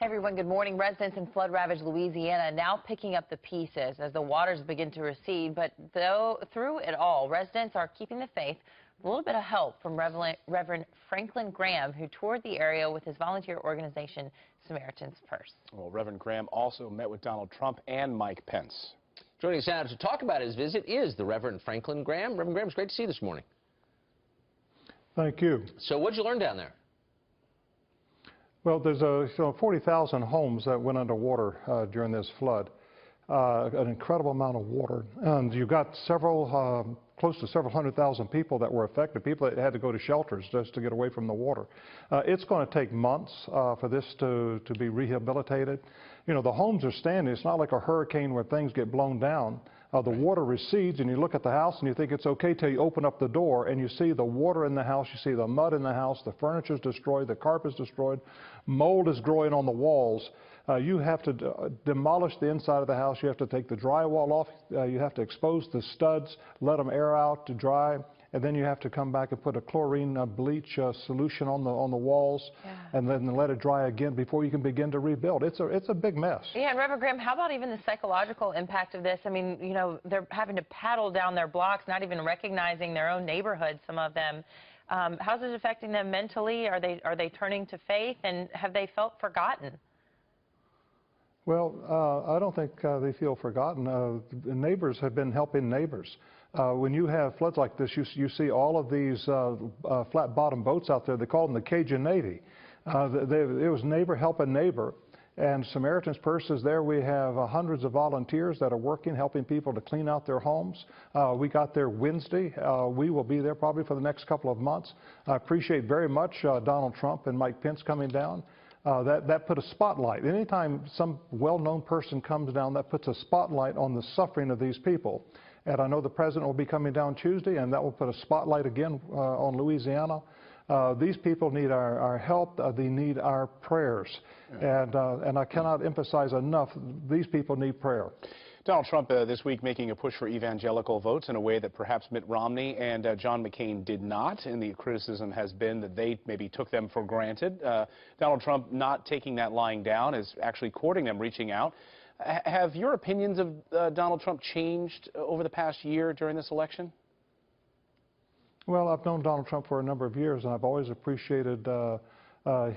Hey everyone, good morning. Residents in flood-ravaged Louisiana now picking up the pieces as the waters begin to recede. But through it all, residents are keeping the faith with a little bit of help from Reverend Franklin Graham, who toured the area with his volunteer organization, Samaritan's Purse. Well, Reverend Graham also met with Donald Trump and Mike Pence. Joining us now to talk about his visit is the Reverend Franklin Graham. Reverend Graham, it's great to see you this morning. Thank you. So what did you learn down there? Well, there's 40,000 homes that went underwater during this flood. An incredible amount of water. And you've got close to several 100,000 people that were affected, people that had to go to shelters just to get away from the water. It's going to take months for this to be rehabilitated. You know, the homes are standing. It's not like a hurricane where things get blown down. The water recedes, and you look at the house and you think it's okay till you open up the door and you see the water in the house, you see the mud in the house, the furniture's destroyed, the carpet's destroyed, mold is growing on the walls. You have to demolish the inside of the house. You have to take the drywall off. You have to expose the studs, let them air out to dry, and then you have to come back and put a chlorine bleach solution on the walls, and then let it dry again before you can begin to rebuild. It's a big mess. Yeah, and Reverend Graham, how about even the psychological impact of this? I mean, you know, they're having to paddle down their blocks, not even recognizing their own neighborhood, some of them. How's it affecting them mentally? Are they turning to faith, and have they felt forgotten? Well, I don't think they feel forgotten. The neighbors have been helping neighbors. When you have floods like this, you see all of these flat-bottom boats out there. They call them the Cajun Navy. It was neighbor helping neighbor. And Samaritan's Purse is there. We have hundreds of volunteers that are working, helping people to clean out their homes. We got there Wednesday. We will be there probably for the next couple of months. I appreciate very much Donald Trump and Mike Pence coming down. That put a spotlight. Anytime some well-known person comes down, that puts a spotlight on the suffering of these people. And I know the president will be coming down Tuesday, and that will put a spotlight again on Louisiana. These people need our help. They need our prayers. And I cannot emphasize enough, these people need prayer. Donald Trump this week making a push for evangelical votes in a way that perhaps Mitt Romney and John McCain did not, and the criticism has been that they maybe took them for granted. Donald Trump not taking that lying down, is actually courting them, reaching out. Have your opinions of Donald Trump changed over the past year during this election? Well, I've known Donald Trump for a number of years, and I've always appreciated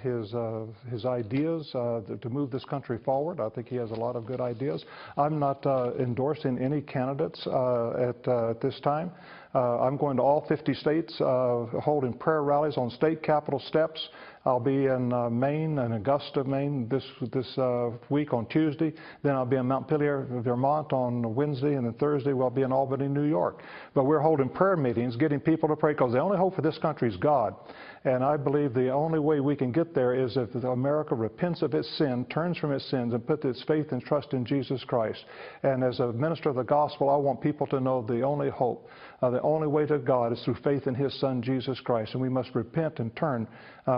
his ideas to move this country forward. I think he has a lot of good ideas. I'm not endorsing any candidates at this time. I'm going to all 50 states, holding prayer rallies on state capitol steps. I'll be in Maine, in Augusta, Maine, this week on Tuesday. Then I'll be in Montpelier, Vermont on Wednesday, and then Thursday we'll be in Albany, New York. But we're holding prayer meetings, getting people to pray, because the only hope for this country is God. And I believe the only way we can get there is if America repents of its sin, turns from its sins, and puts its faith and trust in Jesus Christ. And as a minister of the gospel, I want people to know the only hope, the only way to God is through faith in His Son, Jesus Christ. And we must repent and turn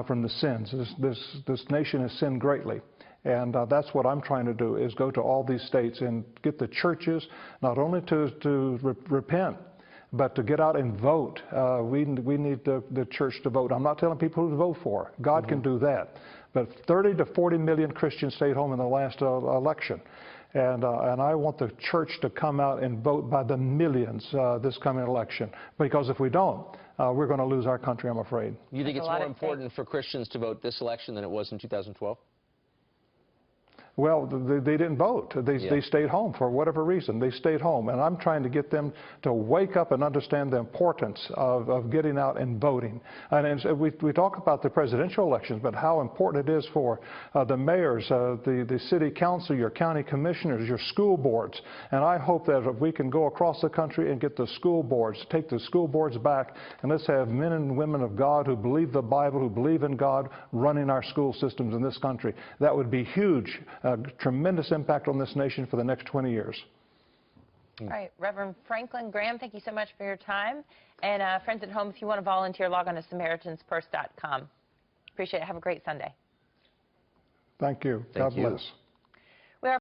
from the sins. This nation has sinned greatly. And that's what I'm trying to do, is go to all these states and get the churches not only to repent, but to get out and vote. We need the church to vote. I'm not telling people who to vote for. God can do that. But 30 to 40 million Christians stayed home in the last election. And I want the church to come out and vote by the millions this coming election. Because if we don't, we're going to lose our country, I'm afraid. You think it's more important for Christians to vote this election than it was in 2012? Well, they didn't vote. They stayed home for whatever reason. They stayed home. And I'm trying to get them to wake up and understand the importance of getting out and voting. And we talk about the presidential elections, but how important it is for the mayors, the city council, your county commissioners, your school boards. And I hope that if we can go across the country and get the school boards, take the school boards back, and let's have men and women of God who believe the Bible, who believe in God, running our school systems in this country. That would be huge. Tremendous impact on this nation for the next 20 years. All right, Reverend Franklin Graham, thank you so much for your time. And friends at home, if you want to volunteer, log on to SamaritansPurse.com. Appreciate it. Have a great Sunday. Thank you. God bless.